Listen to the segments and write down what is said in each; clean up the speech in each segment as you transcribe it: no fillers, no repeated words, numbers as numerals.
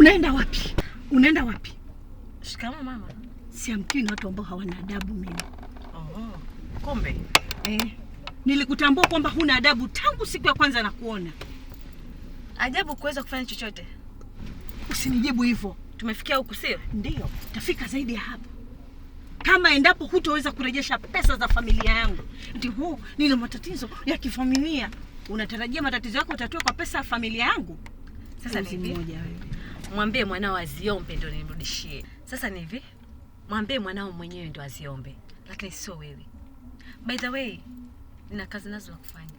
Unaenda wapi? Unaenda wapi? Shikamoo mama. Siamkini na watu ambao hawana adabu mimi. Kumbe. Nilikutambua kwamba huna adabu tangu siku ya kwanza na kuona. Ajabu kuweza kufanya chochote. Usinijibu hivyo. Tumefikia huku sio? Ndio, tafika zaidi ya hapo. Kama endapo hutoweza kurejesha pesa za familia yangu. Ndio, nina matatizo ya kifamilia. Unatarajia matatizo yako utatue kwa pesa ya familia yangu? Sasa ni hivi. Mwambie mwanao aziombe ndio nimrudishie. Sasa ni hivi. Mwambie mwanao mwenyewe ndio aziombe, lakini sio wewe. By the way, nina kazi nazo za kufanya.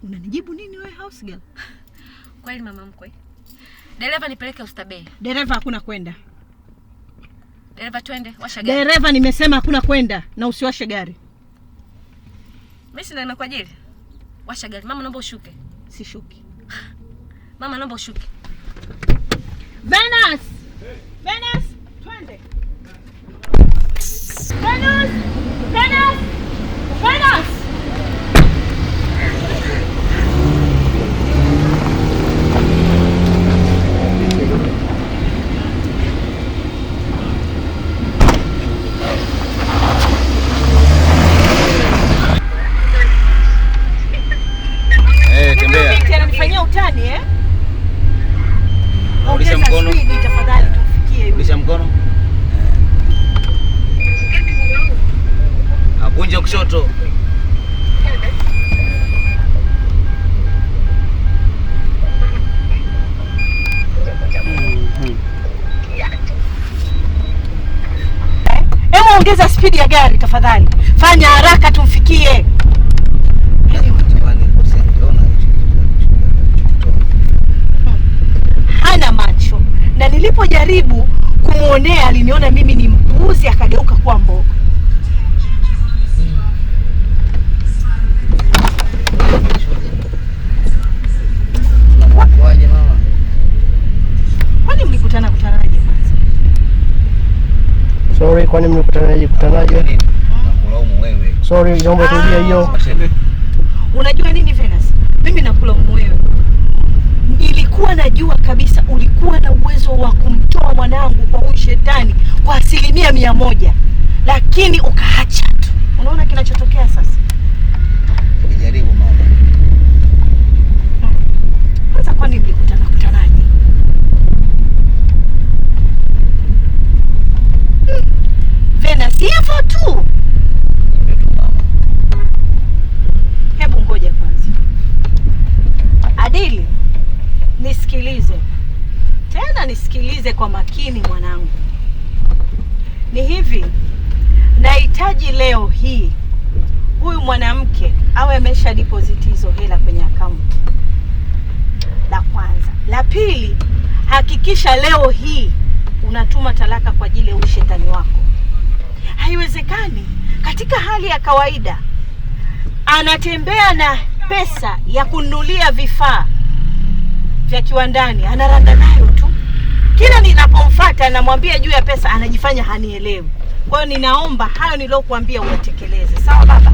Unanijibu nini wewe house girl? Kweli mama mkwe. Dereva nipeleke Ustabei. Dereva hakuna kwenda. Dereva twende, washa gari. Dereva nimesema hakuna kwenda na usiwashe gari. Mimi sina na kwa ajili. Washa gari. Mama naomba ushuke. Sishuki. Mama naomba ushuke. Venus! Venus, twende. Venus! Venus! Venus! Ananifanyia utani Rudisha mkono. Tafadhali tufikie. Rudisha mkono. Akunja kushoto. Hebu ongeza speed ya gari tafadhali. Fanya haraka tumfikie. Hana macho. Na nilipojaribu kumuonea aliniona mimi ni mpuzi akageuka kuwa mboga. Waje mama. Kwani mlikutanaje kwanza? Sorry, kwani mlikutanaje? Nakulaumu wewe. Sorry, naomba turudie hiyo. Unajua nini Venus? Mimi nakulaumu wewe. Nilikuwa najua kabisa ulikuwa na uwezo wa kumtoa mwanangu kwa huyu shetani kwa 100%, lakini ukaacha tu. Unaona kinachotokea sasa? Nijaribu mama. Sasa kwani mlikutanaje? Venus, hivyo tu. Hebu ngoja kwanza. Adili, nisikilize. Tena nisikilize kwa makini mwanangu. Ni hivi, nahitaji leo hii huyu mwanamke awe amesha deposit hizo hela kwenye account. La kwanza. La pili, hakikisha leo hii unatuma talaka kwa ajili ya ushetani wako. Haiwezekani katika hali ya kawaida anatembea na pesa ya kununulia vifaa vya kiwandani, anaranda nayo tu. Kila ninapomfuata namwambia juu ya pesa anajifanya hanielewi. Kwa hiyo ninaomba hayo nilokuambia uyatekeleze. Sawa baba?